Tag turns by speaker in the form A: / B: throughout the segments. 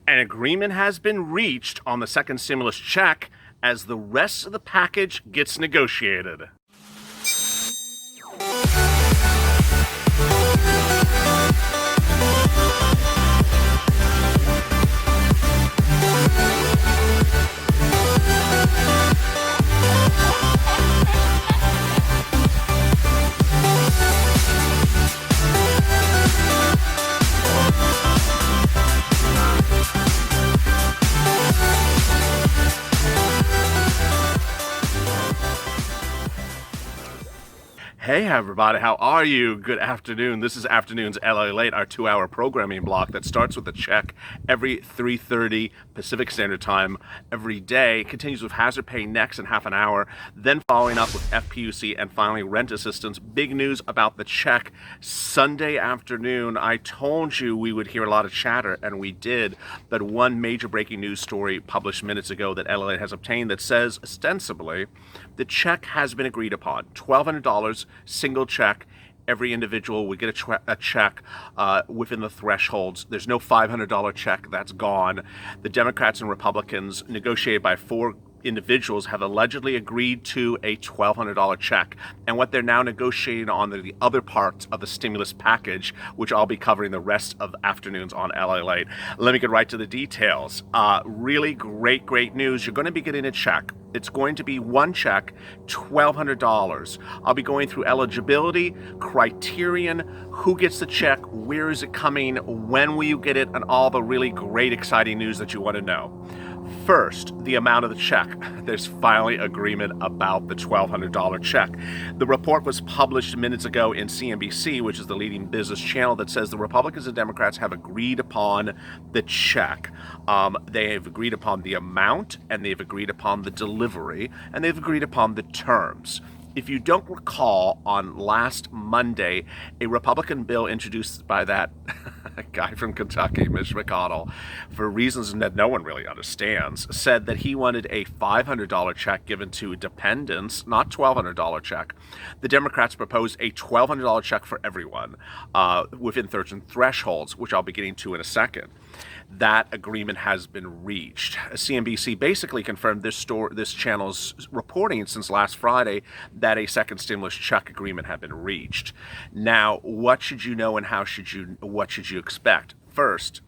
A: An agreement has been reached on the second stimulus check as the rest of the package gets negotiated. Hey everybody, how are you? Good afternoon. This is Afternoon's LALATE, our 2-hour programming block that starts with a check every 3:30 Pacific Standard Time every day, continues with hazard pay next in half an hour, then following up with FPUC, and finally rent assistance. Big news about the check Sunday afternoon. I told you we would hear a lot of chatter, and we did, but one major breaking news story published minutes ago that LALATE has obtained that says, ostensibly, the check has been agreed upon. $1,200, single check. Every individual would get a check within the thresholds. There's no $500 check. That's gone. The Democrats and Republicans, negotiated by 4 individuals, have allegedly agreed to a $1,200 check. And what they're now negotiating on are the other parts of the stimulus package, which I'll be covering the rest of afternoons on LALATE. Let me get right to the details. Really great news. You're going to be getting a check. It's going to be one check, $1,200. I'll be going through eligibility, criterion, who gets the check, where is it coming, when will you get it, and all the really great, exciting news that you want to know. First, the amount of the check. There's finally agreement about the $1,200 check. The report was published minutes ago in CNBC, which is the leading business channel, that says the Republicans and Democrats have agreed upon the check. They have agreed upon the amount, and they've agreed upon the delivery, and they've agreed upon the terms. If you don't recall, on last Monday, a Republican bill introduced by that guy from Kentucky, Mitch McConnell, for reasons that no one really understands, said that he wanted a $500 check given to dependents, not $1,200 check. The Democrats proposed a $1,200 check for everyone within certain thresholds, which I'll be getting to in a second. That agreement has been reached. CNBC basically confirmed this channel's reporting since last Friday that a second stimulus check agreement had been reached. Now, what should you know and what should you expect? First,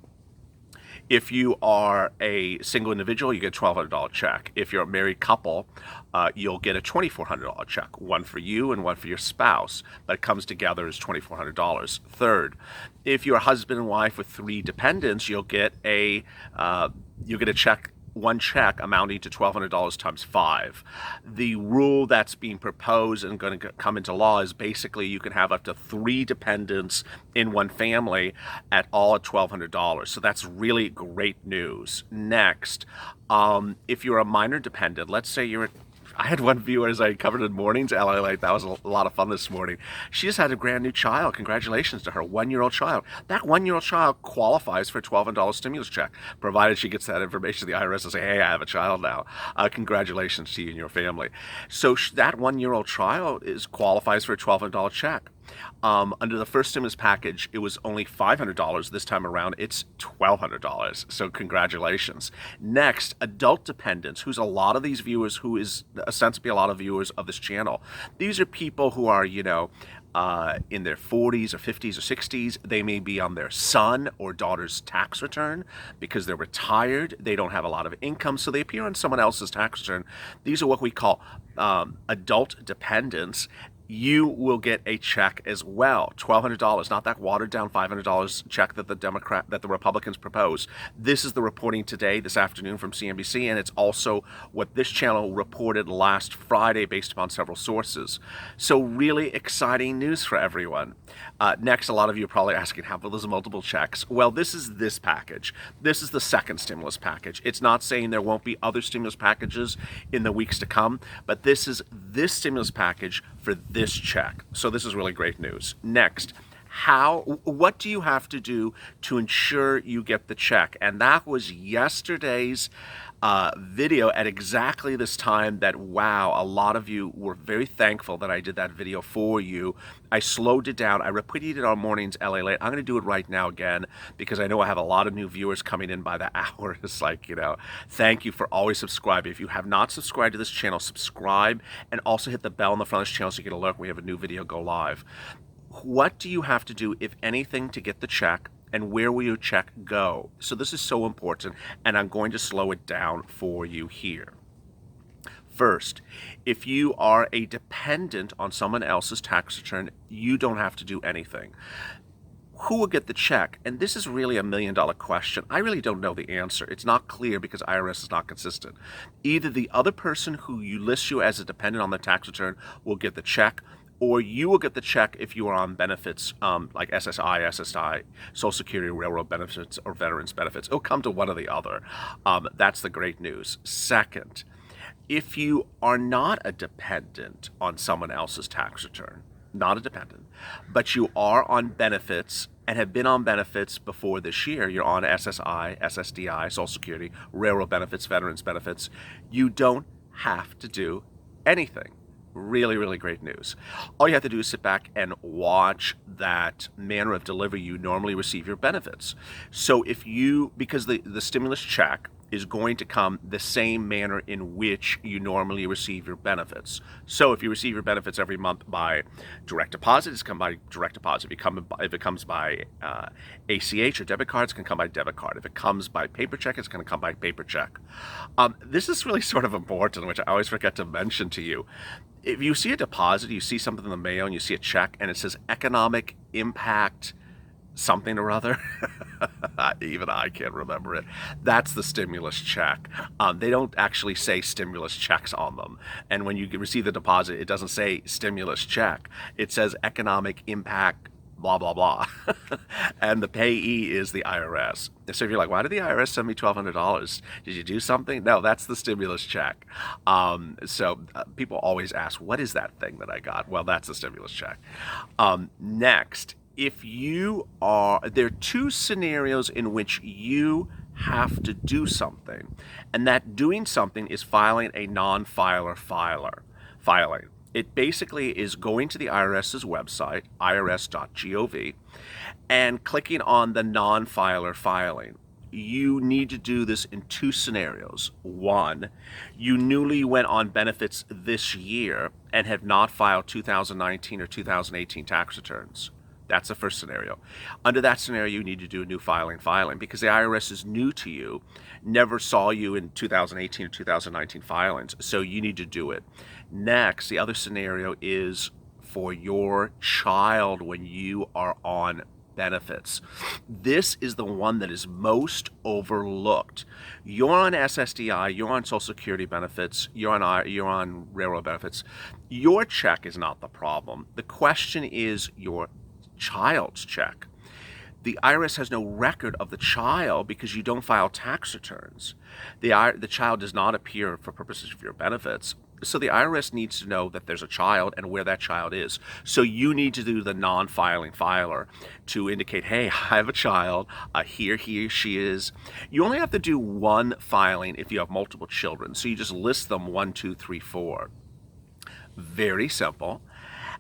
A: if you are a single individual, you get a $1,200 check. If you're a married couple, you'll get a $2,400 check, one for you and one for your spouse, but it comes together as $2,400. Third, if you're a husband and wife with 3 dependents, you'll get a check. One check amounting to $1,200 times 5. The rule that's being proposed and going to come into law is basically you can have up to 3 dependents in one family at all at $1,200. So that's really great news. Next, if you're a minor dependent, let's say I had one viewer as I covered in mornings, LALATE. That was a lot of fun this morning. She just had a brand new child. Congratulations to her, 1-year-old child. That 1-year-old child qualifies for a $1,200 stimulus check, provided she gets that information to the IRS and say, hey, I have a child now. Congratulations to you and your family. So that 1-year-old child qualifies for a $1,200 check. Under the first stimulus package, it was only $500. This time around, it's $1,200. So congratulations. Next, adult dependents, who is ostensibly a lot of viewers of this channel. These are people who are, in their 40s or 50s or 60s. They may be on their son or daughter's tax return because they're retired. They don't have a lot of income, so they appear on someone else's tax return. These are what we call adult dependents. You will get a check as well, $1,200, not that watered down $500 check that the Republicans propose. This is the reporting today, this afternoon from CNBC, and it's also what this channel reported last Friday based upon several sources. So really exciting news for everyone. Next, a lot of you are probably asking, how will there's multiple checks? Well, this is this package. This is the second stimulus package. It's not saying there won't be other stimulus packages in the weeks to come, but this is this stimulus package for this check. So this is really great news. Next, what do you have to do to ensure you get the check? And that was yesterday's video at exactly this time that, wow, a lot of you were very thankful that I did that video for you. I slowed it down. I repeated it on Mornings LA Late. I'm going to do it right now again because I know I have a lot of new viewers coming in by the hour. It's like, thank you for always subscribing. If you have not subscribed to this channel, subscribe and also hit the bell on the front of this channel so you get an alert when we have a new video go live. What do you have to do, if anything, to get the check? And where will your check go? So this is so important, and I'm going to slow it down for you here. First, if you are a dependent on someone else's tax return, you don't have to do anything. Who will get the check? And this is really a million-dollar question. I really don't know the answer. It's not clear because IRS is not consistent. Either the other person who you list you as a dependent on the tax return will get the check, or you will get the check if you are on benefits like SSI, SSDI, Social Security, Railroad benefits, or Veterans benefits. It'll come to one or the other. That's the great news. Second, if you are not a dependent on someone else's tax return, not a dependent, but you are on benefits and have been on benefits before this year, you're on SSI, SSDI, Social Security, Railroad benefits, Veterans benefits, you don't have to do anything. Really, really great news. All you have to do is sit back and watch that manner of delivery you normally receive your benefits. So because the stimulus check is going to come the same manner in which you normally receive your benefits. So if you receive your benefits every month by direct deposit, it's come by direct deposit. If it comes by ACH or debit card, it's going to come by debit card. If it comes by paper check, it's going to come by paper check. This is really sort of important, which I always forget to mention to you. If you see a deposit, you see something in the mail, and you see a check, and it says economic impact something or other, even I can't remember it, that's the stimulus check. They don't actually say stimulus checks on them. And when you receive the deposit, it doesn't say stimulus check. It says economic impact blah, blah, blah. And the payee is the IRS. So if you're like, why did the IRS send me $1,200? Did you do something? No, that's the stimulus check. So people always ask, what is that thing that I got? Well, that's the stimulus check. Next, there are two scenarios in which you have to do something. And that doing something is filing a non-filer filing. It basically is going to the IRS's website, irs.gov, and clicking on the non-filer filing. You need to do this in two scenarios. One, you newly went on benefits this year and have not filed 2019 or 2018 tax returns. That's the first scenario. Under that scenario, you need to do a new filing because the IRS is new to you, never saw you in 2018 or 2019 filings, so you need to do it. Next, the other scenario is for your child when you are on benefits. This is the one that is most overlooked. You're on SSDI, you're on Social Security benefits, you're on Railroad benefits. Your check is not the problem. The question is your child's check. The IRS has no record of the child because you don't file tax returns. The child does not appear for purposes of your benefits. So the IRS needs to know that there's a child and where that child is. So you need to do the non-filing filer to indicate, hey, I have a child, here he or she is. You only have to do one filing if you have multiple children. So you just list them 1, 2, 3, 4. Very simple.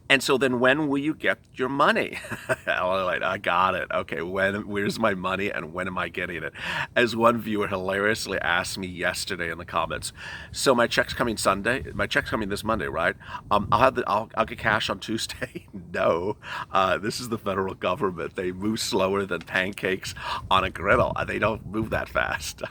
A: And so then when will you get your money? I got it. Okay, where's my money and when am I getting it? As one viewer hilariously asked me yesterday in the comments, so my check's coming Sunday? My check's coming this Monday, right? I'll get cash on Tuesday? No. This is the federal government. They move slower than pancakes on a griddle. They don't move that fast.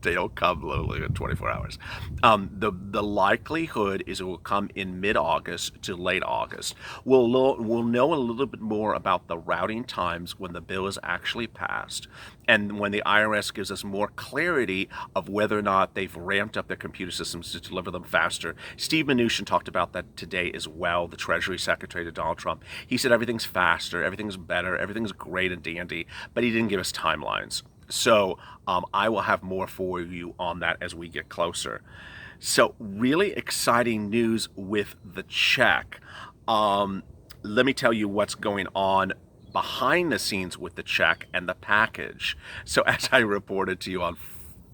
A: They don't come literally in 24 hours. The likelihood is it will come in mid-August to late August. We'll know a little bit more about the routing times when the bill is actually passed and when the IRS gives us more clarity of whether or not they've ramped up their computer systems to deliver them faster. Steve Mnuchin talked about that today as well, the Treasury Secretary to Donald Trump. He said everything's faster, everything's better, everything's great and dandy, but he didn't give us timelines. So I will have more for you on that as we get closer. So really exciting news with the check. Let me tell you what's going on behind the scenes with the check and the package. So as I reported to you on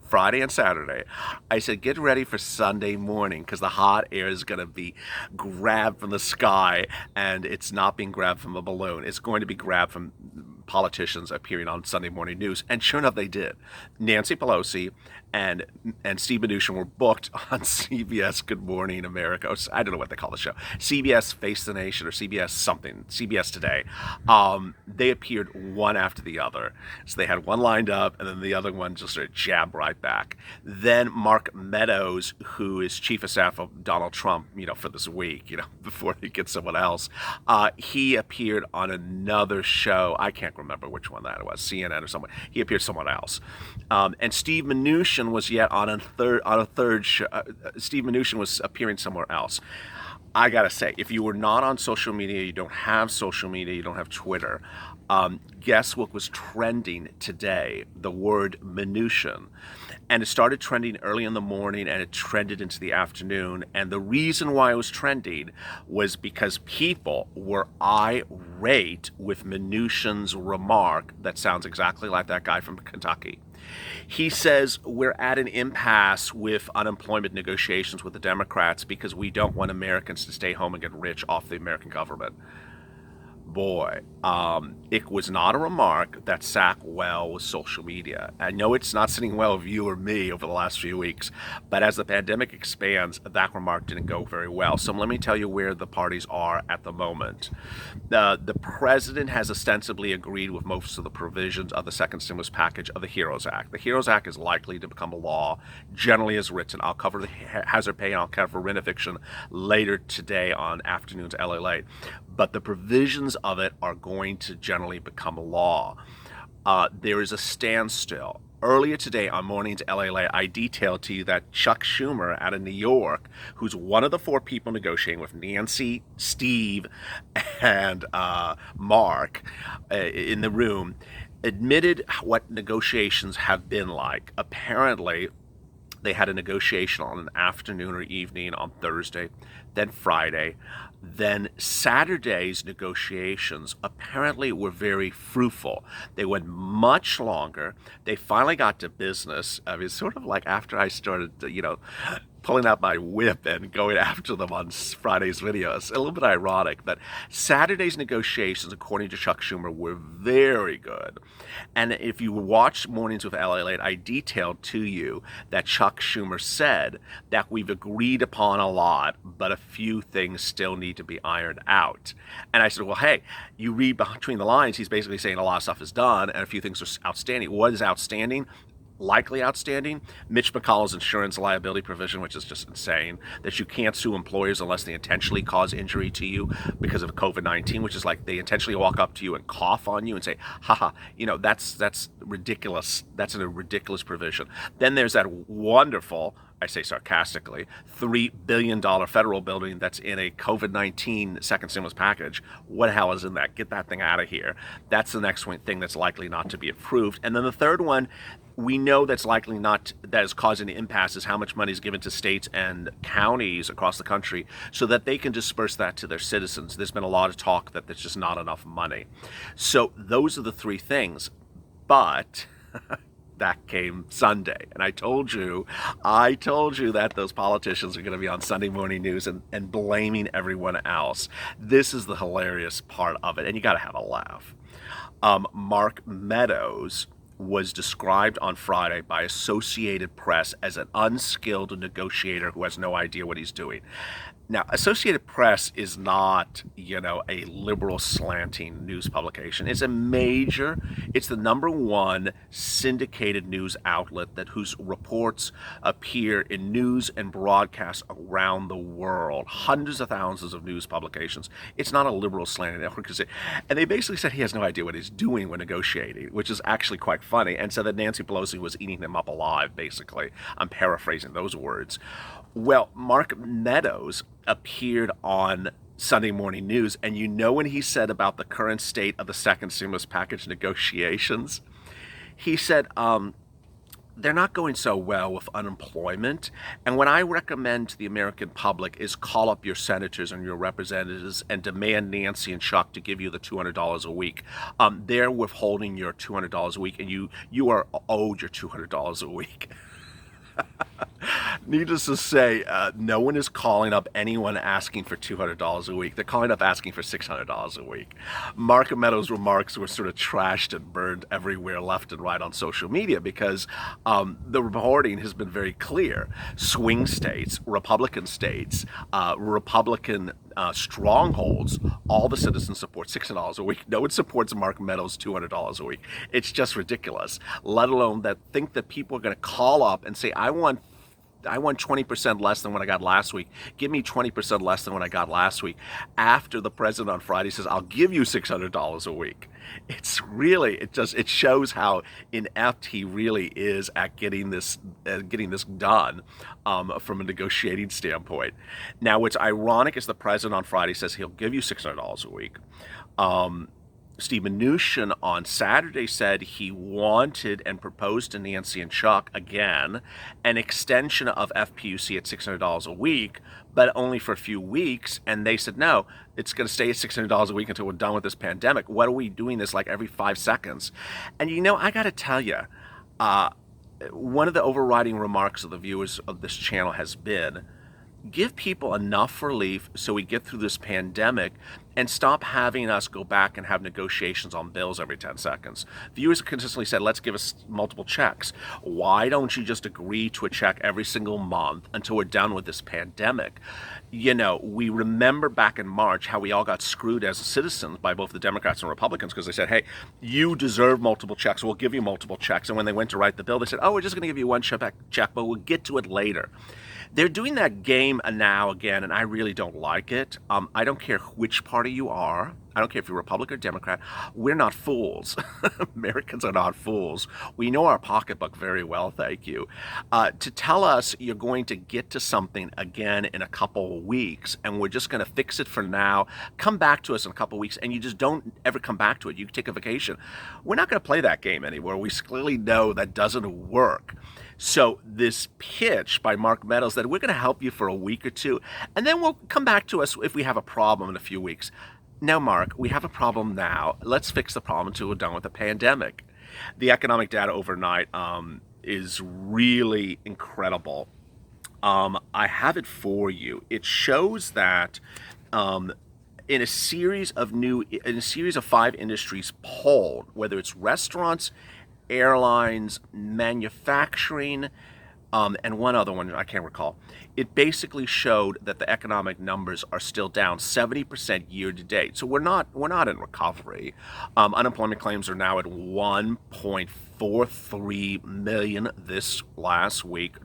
A: Friday and Saturday. I said, get ready for Sunday morning because the hot air is going to be grabbed from the sky, and it's not being grabbed from a balloon. It's going to be grabbed from politicians appearing on Sunday morning news. And sure enough, they did. Nancy Pelosi and Steve Mnuchin were booked on CBS Good Morning America. I don't know what they call the show. CBS Face the Nation or CBS something. CBS Today. They appeared one after the other. So they had one lined up, and then the other one just sort of jabbed right back. Then Mark Meadows, who is chief of staff of Donald Trump, for this week, before he gets someone else, he appeared on another show. I can't remember which one that was, CNN or someone. He appeared someone else. And Steve Mnuchin was yet on a third show. Steve Mnuchin was appearing somewhere else. I gotta say, if you were not on social media, you don't have social media, you don't have Twitter, guess what was trending today? The word Mnuchin. And it started trending early in the morning and it trended into the afternoon. And the reason why it was trending was because people were irate with Mnuchin's remark that sounds exactly like that guy from Kentucky. He says we're at an impasse with unemployment negotiations with the Democrats because we don't want Americans to stay home and get rich off the American government. Boy, it was not a remark that sat well with social media. I know it's not sitting well with you or me over the last few weeks, but as the pandemic expands, that remark didn't go very well. So let me tell you where the parties are at the moment. The president has ostensibly agreed with most of the provisions of the second stimulus package of the HEROES Act. The HEROES Act is likely to become a law, generally as written. I'll cover the hazard pay and I'll cover rent eviction later today on Afternoons LA Late. But the provisions of it are going to generally become law. There is a standstill. Earlier today on Mornings LA Late, I detailed to you that Chuck Schumer out of New York, who's one of the four people negotiating with Nancy, Steve, and Mark in the room, admitted what negotiations have been like. Apparently, they had a negotiation on an afternoon or evening on Thursday, then Friday. Then Saturday's negotiations apparently were very fruitful. They went much longer. They finally got to business. I mean, sort of like after I started, pulling out my whip and going after them on Friday's video. It's a little bit ironic, but Saturday's negotiations, according to Chuck Schumer, were very good. And if you watched Mornings with LA Late, I detailed to you that Chuck Schumer said that we've agreed upon a lot, but a few things still need to be ironed out. And I said, well, hey, you read between the lines, he's basically saying a lot of stuff is done and a few things are outstanding. What is outstanding? Likely outstanding, Mitch McConnell's insurance liability provision, which is just insane, that you can't sue employers unless they intentionally cause injury to you because of COVID-19, which is like they intentionally walk up to you and cough on you and say, haha, that's ridiculous. That's a ridiculous provision. Then there's that wonderful, I say sarcastically, $3 billion federal building that's in a COVID-19 second stimulus package. What the hell is in that? Get that thing out of here. That's the next thing that's likely not to be approved. And then the third one, we know that is causing the impasse is how much money is given to states and counties across the country so that they can disperse that to their citizens. There's been a lot of talk that there's just not enough money. So those are the three things. But that came Sunday. And I told you that those politicians are going to be on Sunday morning news and blaming everyone else. This is the hilarious part of it. And you got to have a laugh. Mark Meadows was described on Friday by Associated Press as an unskilled negotiator who has no idea what he's doing. Now, Associated Press is not, a liberal slanting news publication. It's it's the number one syndicated news outlet whose reports appear in news and broadcasts around the world. Hundreds of thousands of news publications. It's not a liberal slanting network. And they basically said he has no idea what he's doing when negotiating, which is actually quite funny, and said that Nancy Pelosi was eating him up alive, basically. I'm paraphrasing those words. Well, Mark Meadows appeared on Sunday Morning News, and when he said about the current state of the second stimulus package negotiations, he said, they're not going so well with unemployment. And what I recommend to the American public is call up your senators and your representatives and demand Nancy and Chuck to give you the $200 a week. They're withholding your $200 a week, and you are owed your $200 a week. Needless to say, no one is calling up anyone asking for $200 a week. They're calling up asking for $600 a week. Mark Meadows' remarks were sort of trashed and burned everywhere left and right on social media because the reporting has been very clear. Swing states, Republican strongholds, all the citizens support $600 a week. No one supports Mark Meadows' $200 a week. It's just ridiculous, let alone that think that people are going to call up and say, I want 20% less than what I got last week. Give me 20% less than what I got last week. After the president on Friday says, I'll give you $600 a week. It shows how inept he really is at getting this done from a negotiating standpoint. Now, what's ironic is the president on Friday says he'll give you $600 a week. Steve Mnuchin on Saturday said he wanted and proposed to Nancy and Chuck again an extension of FPUC at $600 a week, but only for a few weeks. And they said, no, it's going to stay at $600 a week until we're done with this pandemic. What are we doing this like every 5 seconds? And I got to tell you, one of the overriding remarks of the viewers of this channel has been, give people enough relief so we get through this pandemic and stop having us go back and have negotiations on bills every 10 seconds. Viewers have consistently said, let's give us multiple checks. Why don't you just agree to a check every single month until we're done with this pandemic? We remember back in March how we all got screwed as citizens by both the Democrats and Republicans because they said, hey, you deserve multiple checks, we'll give you multiple checks. And when they went to write the bill, they said, oh, we're just going to give you one check, but we'll get to it later. They're doing that game now again, and I really don't like it. I don't care which party you are. I don't care if you're Republican or Democrat. We're not fools. Americans are not fools. We know our pocketbook very well, thank you. To tell us you're going to get to something again in a couple of weeks, and we're just going to fix it for now, come back to us in a couple of weeks, and you just don't ever come back to it. You take a vacation. We're not going to play that game anymore. We clearly know that doesn't work. So this pitch by Mark Meadows that we're going to help you for a week or two, and then we'll come back to us if we have a problem in a few weeks. No, Mark, we have a problem now. Let's fix the problem until we're done with the pandemic. The economic data overnight is really incredible. I have it for you. It shows that in a series of 5 industries polled, whether it's restaurants, airlines, manufacturing, and one other one I can't recall. It basically showed that the economic numbers are still down 70% year to date. So we're not in recovery. Unemployment claims are now at 1.43 million this last week.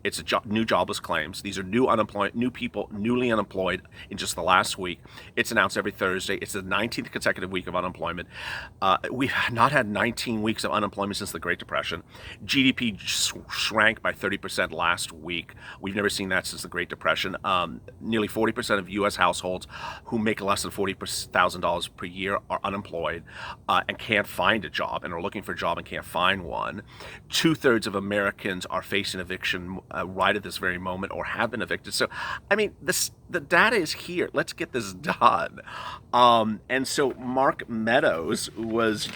A: It's new jobless claims. These are new people newly unemployed in just the last week. It's announced every Thursday. It's the 19th consecutive week of unemployment. We've not had 19 weeks of unemployment since the Great Depression. GDP shrank by 30% last week. We've never seen that since the Great Depression. Nearly 40% of U.S. households who make less than $40,000 per year are unemployed and can't find a job and are looking for a job and can't find one. 2/3 of Americans are facing eviction right at this very moment or have been evicted. So, I mean, the data is here. Let's get this done. And so Mark Meadows was,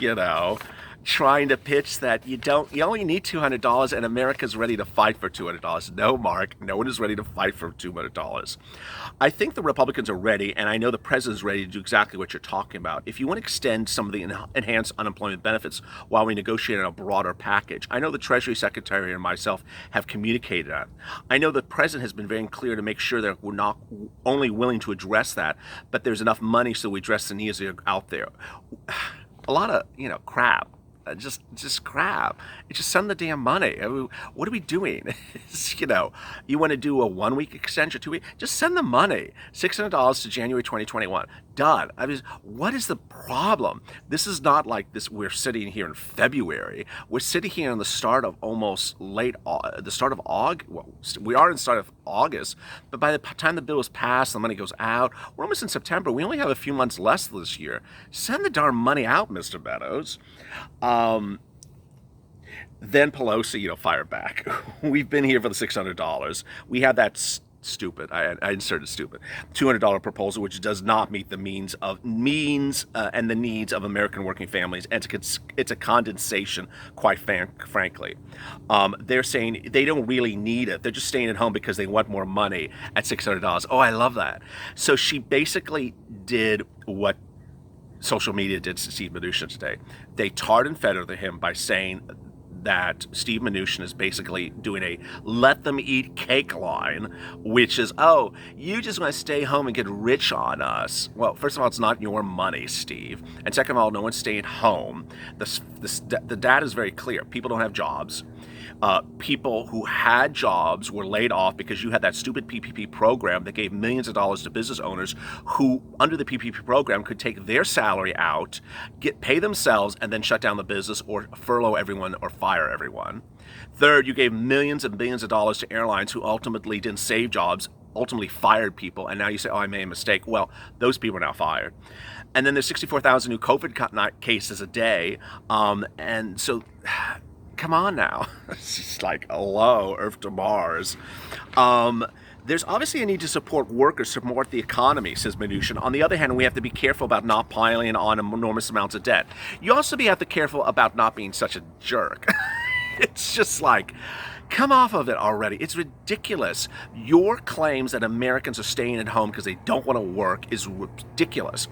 A: trying to pitch that you only need $200 and America's ready to fight for $200. No, Mark, no one is ready to fight for $200. I think the Republicans are ready, and I know the president's ready to do exactly what you're talking about. If you want to extend some of the enhanced unemployment benefits while we negotiate on a broader package, I know the Treasury Secretary and myself have communicated that. I know the president has been very clear to make sure that we're not only willing to address that, but there's enough money so we address the needs that are out there. A lot of, crap. Just crap. Just send the damn money. I mean, what are we doing? You want to do a 1 week extension, 2 weeks? Just send the money. $600 to January 2021. Done. I mean, what is the problem? This is not like this. We're sitting here in February. We're sitting here in the start of the start of August. Well, we are in the start of August, but by the time the bill is passed, the money goes out. We're almost in September. We only have a few months less this year. Send the darn money out, Mr. Meadows. Then Pelosi, fired back. We've been here for the $600. We had that stupid. I inserted stupid. $200 proposal, which does not meet the means and the needs of American working families, and it's a condensation, quite frankly. They're saying they don't really need it. They're just staying at home because they want more money at $600. Oh, I love that. So she basically did what social media did to Steve Mnuchin today. They tarred and feathered him by saying that Steve Mnuchin is basically doing a let them eat cake line, which is, oh, you just want to stay home and get rich on us. Well, first of all, it's not your money, Steve. And second of all, no one's staying home. The data is very clear. People don't have jobs. People who had jobs were laid off because you had that stupid PPP program that gave millions of dollars to business owners who, under the PPP program, could take their salary out, pay themselves, and then shut down the business or furlough everyone or fire everyone. Third, you gave millions and billions of dollars to airlines who ultimately didn't save jobs, ultimately fired people, and now you say, oh, I made a mistake. Well, those people are now fired. And then there's 64,000 new COVID cases a day, and so... Come on now. It's just like, hello, Earth to Mars. There's obviously a need to support workers, support the economy, says Mnuchin. On the other hand, we have to be careful about not piling on enormous amounts of debt. You also have to be careful about not being such a jerk. It's just like, come off of it already. It's ridiculous. Your claims that Americans are staying at home because they don't want to work is ridiculous.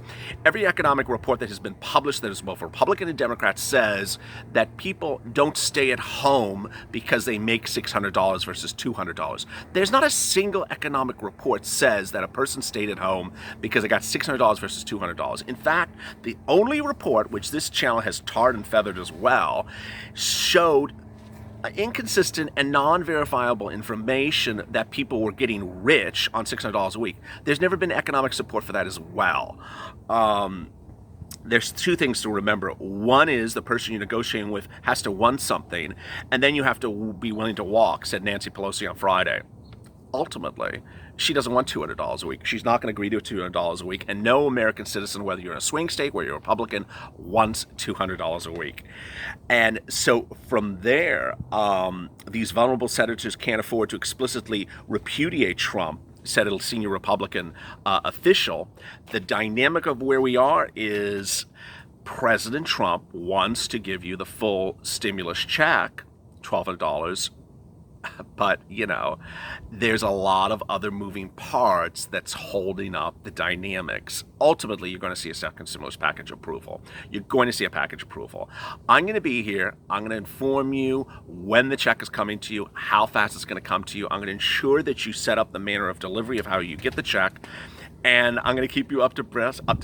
A: Every economic report that has been published that is both Republican and Democrat says that people don't stay at home because they make $600 versus $200. There's not a single economic report says that a person stayed at home because they got $600 versus $200. In fact, the only report, which this channel has tarred and feathered as well, showed inconsistent and non-verifiable information that people were getting rich on $600 a week. There's never been economic support for that as well. There's two things to remember. One is the person you're negotiating with has to want something, and then you have to be willing to walk, said Nancy Pelosi on Friday. Ultimately, she doesn't want $200 a week. She's not going to agree to $200 a week. And no American citizen, whether you're in a swing state, whether you're a Republican, wants $200 a week. And so from there, these vulnerable senators can't afford to explicitly repudiate Trump, said a senior Republican official. The dynamic of where we are is President Trump wants to give you the full stimulus check, $1,200. But, there's a lot of other moving parts that's holding up the dynamics. Ultimately, you're going to see a second stimulus package approval. You're going to see a package approval. I'm going to be here. I'm going to inform you when the check is coming to you, how fast it's going to come to you. I'm going to ensure that you set up the manner of delivery of how you get the check. And I'm going to keep you up to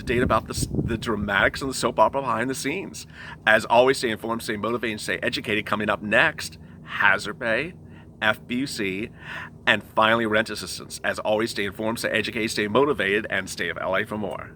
A: date about the dramatics and the soap opera behind the scenes. As always, stay informed, stay motivated, and stay educated. Coming up next, hazard pay, FBC, and finally rent assistance. As always, stay informed, stay educated, stay motivated, and stay of LA for more.